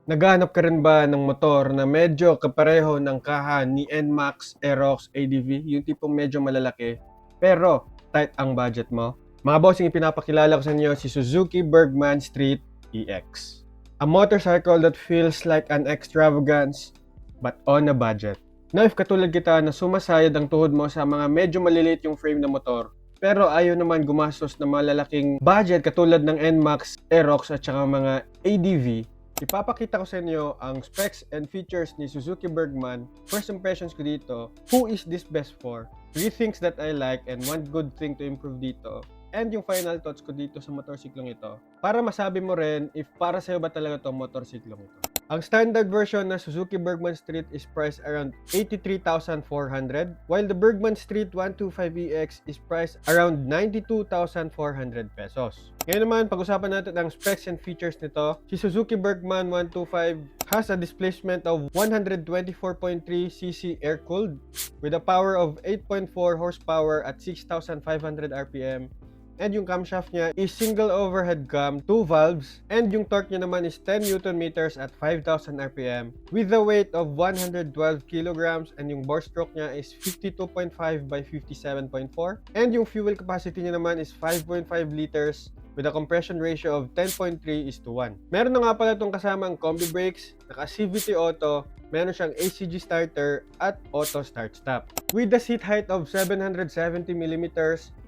Naghahanap ka rin ba ng motor na medyo kapareho ng kaha ni NMAX, Aerox, ADV, yung tipong medyo malalaki, pero tight ang budget mo? Mga bossing, ipinapakilala ko sa inyo si Suzuki Bergman Street EX. A motorcycle that feels like an extravagance, but on a budget. Now, if katulad kita na sumasayad ang tuhod mo sa mga medyo maliliit yung frame ng motor, pero ayaw naman gumastos ng malalaking budget katulad ng NMAX, Aerox at saka mga ADV, ipapakita ko sa inyo ang specs and features ni Suzuki Bergman. First impressions ko dito, who is this best for? 3 things that I like and one good thing to improve dito. And yung final thoughts ko dito sa motorsiklong ito. Para masabi mo rin if para sa'yo ba talaga itong motorsiklong ito. Ang standard version na Suzuki Bergman Street is priced around 83,400, while the Bergman Street 125EX is priced around 92,400 pesos. Ngayon naman, pag-usapan natin ang specs and features nito. Si Suzuki Bergman 125 has a displacement of 124.3cc air-cooled with a power of 8.4 horsepower at 6,500 RPM. And yung camshaft niya is single overhead cam, 2 valves, and yung torque niya naman is 10 Nm at 5,000 RPM with a weight of 112 kg, and yung bore stroke niya is 52.5 by 57.4, and yung fuel capacity niya naman is 5.5 liters with a compression ratio of 10.3:1. Meron na nga pala itong kasamang combi brakes, naka CVT auto, meron siyang ACG starter at auto start-stop. With a seat height of 770mm,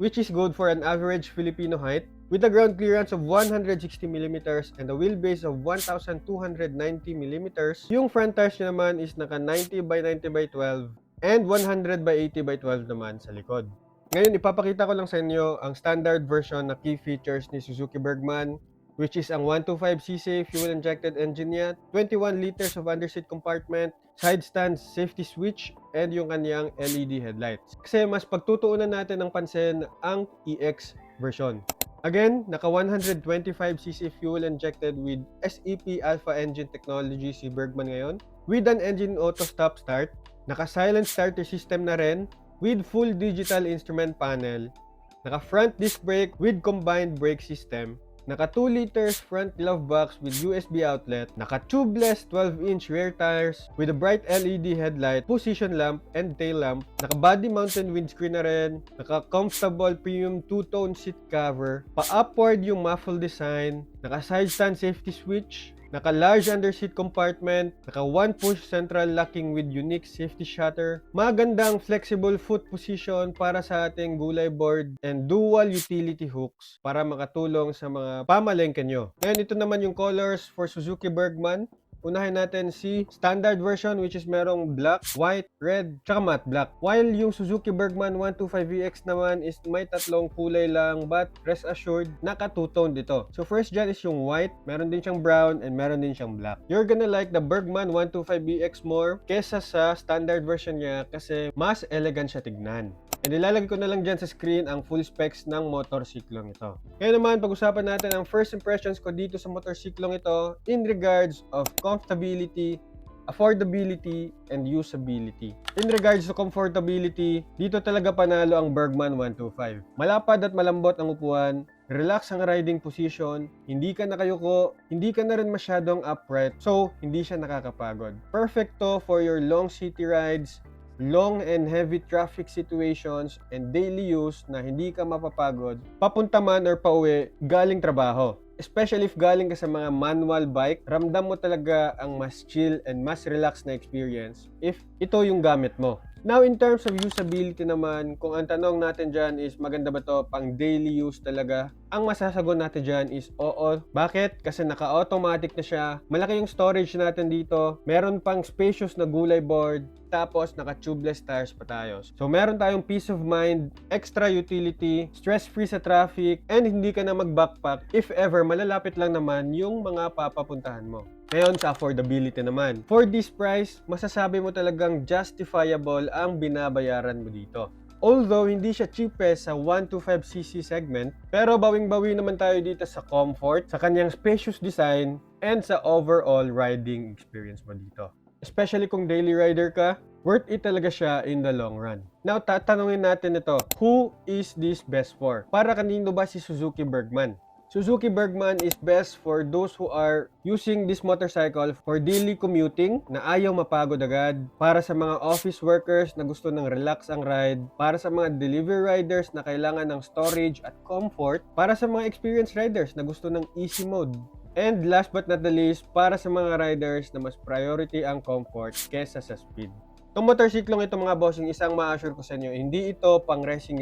which is good for an average Filipino height, with a ground clearance of 160mm and a wheelbase of 1,290mm, yung front tires niya naman is naka 90 by 90 by 12 and 100 by 80 by 12 naman sa likod. Ngayon, ipapakita ko lang sa inyo ang standard version na key features ni Suzuki Bergman, which is ang 125cc fuel-injected engine niya, 21 liters of underseat compartment, side stand safety switch, and yung kanyang LED headlights. Kasi mas pagtutuunan natin ng pansin ang EX version. Again, naka 125cc fuel-injected with SEP Alpha engine technology si Bergman ngayon, with an engine auto stop start, naka silent starter system na rin, with full digital instrument panel, naka front disc brake with combined brake system, naka 2 liters front glove box with USB outlet, naka tubeless 12-inch rear tires with a bright LED headlight, position lamp, and tail lamp, naka body mounted windscreen na rin, naka comfortable premium two-tone seat cover, pa-upward yung muffle design, naka side stand safety switch, naka large underseat compartment, naka one push central locking with unique safety shutter, magandang flexible foot position para sa ating gulay board, and dual utility hooks para makatulong sa mga pamalengke nyo. Ngayon, ito naman yung colors for Suzuki Bergman. Unahin natin si standard version, which is merong black, white, red, tsaka matte black. While yung Suzuki Bergman 125VX naman is may tatlong kulay lang, but rest assured, naka two-tone dito. So first dyan is yung white, meron din siyang brown, and meron din siyang black. You're gonna like the Bergman 125VX more kesa sa standard version niya kasi mas elegant siya tignan. And ilalagay ko na lang dyan sa screen ang full specs ng motorsiklong ito. Ngayon naman, pag-usapan natin ang first impressions ko dito sa motorsiklong ito in regards of comfortability, affordability, and usability. In regards to comfortability, dito talaga panalo ang Bergman 125. Malapad at malambot ang upuan, relax ang riding position, hindi ka nakayuko, hindi ka na rin masyadong upright, so hindi siya nakakapagod. Perfect to for your long city rides, long and heavy traffic situations, and daily use na hindi ka mapapagod papunta man or pauwi galing trabaho. Especially if galing ka sa mga manual bike, ramdam mo talaga ang mas chill and mas relaxed na experience if ito yung gamit mo. Now, in terms of usability naman, kung ang tanong natin dyan is maganda ba to pang daily use talaga, ang masasagot natin dyan is oo. Bakit? Kasi naka-automatic na siya, malaki yung storage natin dito, meron pang spacious na gulay board, tapos naka-tubeless tires pa tayo. So meron tayong peace of mind, extra utility, stress-free sa traffic, and hindi ka na mag-backpack if ever malalapit lang naman yung mga papapuntahan mo. Ngayon sa affordability naman. For this price, masasabi mo talagang justifiable ang binabayaran mo dito. Although hindi siya cheapest sa 125cc segment, pero bawing-bawi naman tayo dito sa comfort, sa kanyang spacious design, and sa overall riding experience mo dito. Especially kung daily rider ka, worth it talaga siya in the long run. Now, tatanungin natin ito, who is this best for? Para kanino ba si Suzuki Bergman? Suzuki Bergman is best for those who are using this motorcycle for daily commuting na ayaw mapagod agad, para sa mga office workers na gusto ng relax ang ride, para sa mga delivery riders na kailangan ng storage at comfort, para sa mga experienced riders na gusto ng easy mode. And last but not the least, para sa mga riders na mas priority ang comfort kesa sa speed. Itong motorsiklong ito mga bossing, isang ma-assure ko sa inyo, hindi ito pang racing.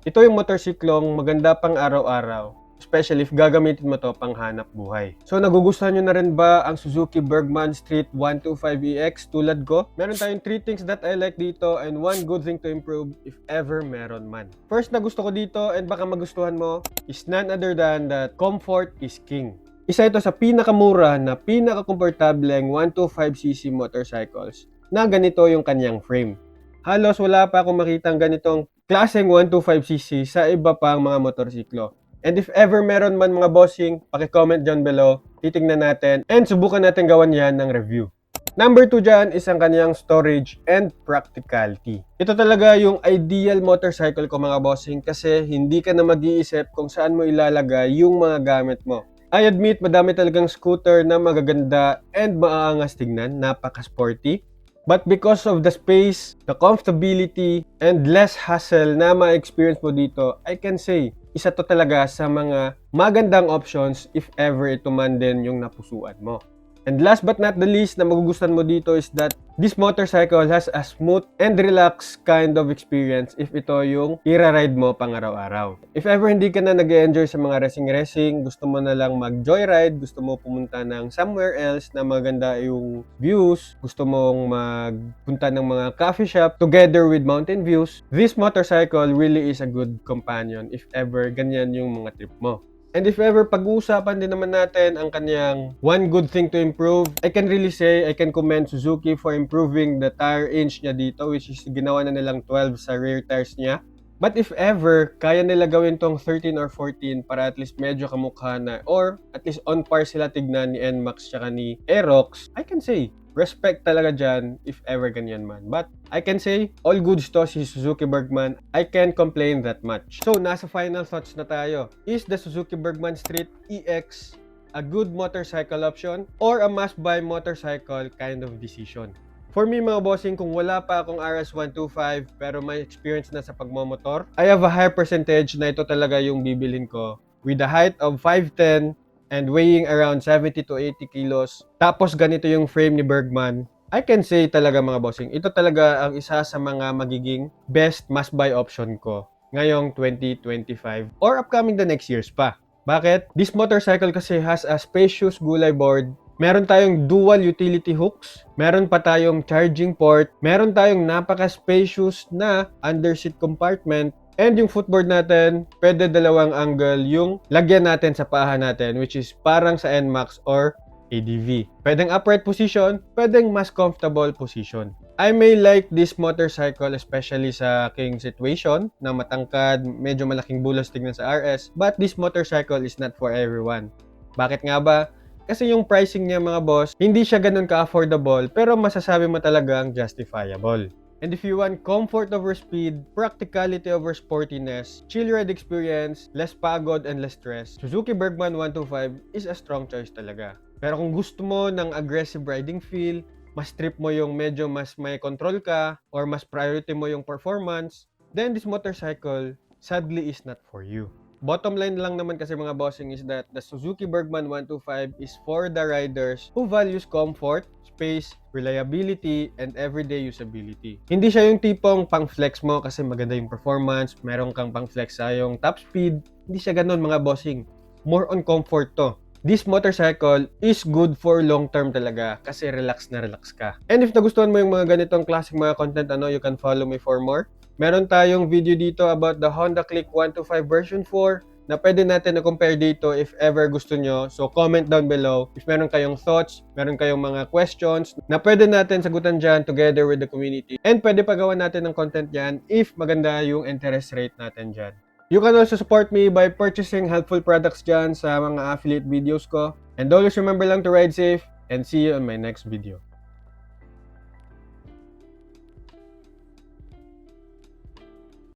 Ito yung motorsiklong maganda pang araw-araw. Especially if gagamitin mo to pang hanap buhay. So nagugustuhan nyo na rin ba ang Suzuki Bergman Street 125EX tulad ko? Meron tayong 3 things that I like dito and 1 good thing to improve if ever meron man. First na gusto ko dito and baka magustuhan mo is none other than that comfort is king. Isa ito sa pinakamura na pinaka-komportableng 125cc motorcycles na ganito yung kanyang frame. Halos wala pa akong makitang ganitong klaseng 125cc sa iba pang mga motorsiklo. And if ever meron man mga bossing, paki-comment dyan below, titignan natin, and subukan natin gawan yan ng review. Number 2 dyan is ang kanyang storage and practicality. Ito talaga yung ideal motorcycle ko mga bossing kasi hindi ka na mag-iisip kung saan mo ilalagay yung mga gamit mo. I admit, madami talagang scooter na magaganda and maaangas tignan, napaka-sporty. But because of the space, the comfortability, and less hassle na ma-experience mo dito, I can say, isa to talaga sa mga magandang options if ever ito man din yung napusuan mo. And last but not the least na magugustuhan mo dito is that this motorcycle has a smooth and relaxed kind of experience if ito yung ira-ride mo pang araw-araw. If ever hindi ka na nag-enjoy sa mga racing, gusto mo na lang mag-joyride, gusto mo pumunta ng somewhere else na maganda yung views, gusto mong magpunta ng mga coffee shop together with mountain views, this motorcycle really is a good companion if ever ganyan yung mga trip mo. And if ever pag-uusapan din naman natin ang kanyang one good thing to improve, I can really say I can commend Suzuki for improving the tire inch niya dito, which is ginawa na nilang 12 sa rear tires niya. But if ever, kaya nila gawin tong 13 or 14 para at least medyo kamukha na or at least on par sila tignan ni NMAX tsaka ni Aerox, I can say, respect talaga dyan if ever ganyan man. But I can say, all goods to si Suzuki Bergman. I can't complain that much. So, nasa final thoughts na tayo. Is the Suzuki Bergman Street EX a good motorcycle option or a must-buy motorcycle kind of decision? For me mga bossing, kung wala pa akong RS125 pero may experience na sa pagmomotor, I have a high percentage na ito talaga yung bibilhin ko. With a height of 5'10", and weighing around 70 to 80 kilos, tapos ganito yung frame ni Bergman, I can say talaga mga bossing, ito talaga ang isa sa mga magiging best must-buy option ko ngayong 2025 or upcoming the next years pa. Bakit? This motorcycle kasi has a spacious gulay board, meron tayong dual utility hooks, meron pa tayong charging port, meron tayong napaka-spacious na underseat compartment, and yung footboard natin, pwede dalawang angle yung lagyan natin sa paa natin, which is parang sa NMAX or ADV. Pwedeng upright position, pwedeng mas comfortable position. I may like this motorcycle especially sa aking situation na matangkad, medyo malaking bulos tignan sa RS, but this motorcycle is not for everyone. Bakit nga ba? Kasi yung pricing niya mga boss, hindi siya ganun ka-affordable pero masasabi mo talagang justifiable. And if you want comfort over speed, practicality over sportiness, chill ride experience, less pagod and less stress, Suzuki Bergman 125 is a strong choice talaga. Pero kung gusto mo ng aggressive riding feel, mas trip mo yung medyo mas may control ka, or mas priority mo yung performance, then this motorcycle sadly is not for you. Bottom line lang naman kasi mga bossing is that the Suzuki Bergman 125 is for the riders who values comfort, space, reliability, and everyday usability. Hindi siya yung tipong pang-flex mo kasi maganda yung performance, meron kang pang-flex sa yung top speed. Hindi siya ganun mga bossing. More on comfort to. This motorcycle is good for long term talaga kasi relax na relax ka. And if nagustuhan mo yung mga ganitong klaseng mga content, you can follow me for more. Meron tayong video dito about the Honda Click 125 version 4 na pwede natin na-compare dito if ever gusto nyo. So, comment down below if meron kayong thoughts, meron kayong mga questions na pwede natin sagutan dyan together with the community. And pwede pagawa natin ng content dyan if maganda yung interest rate natin dyan. You can also support me by purchasing helpful products dyan sa mga affiliate videos ko. And always remember lang to ride safe and see you on my next video.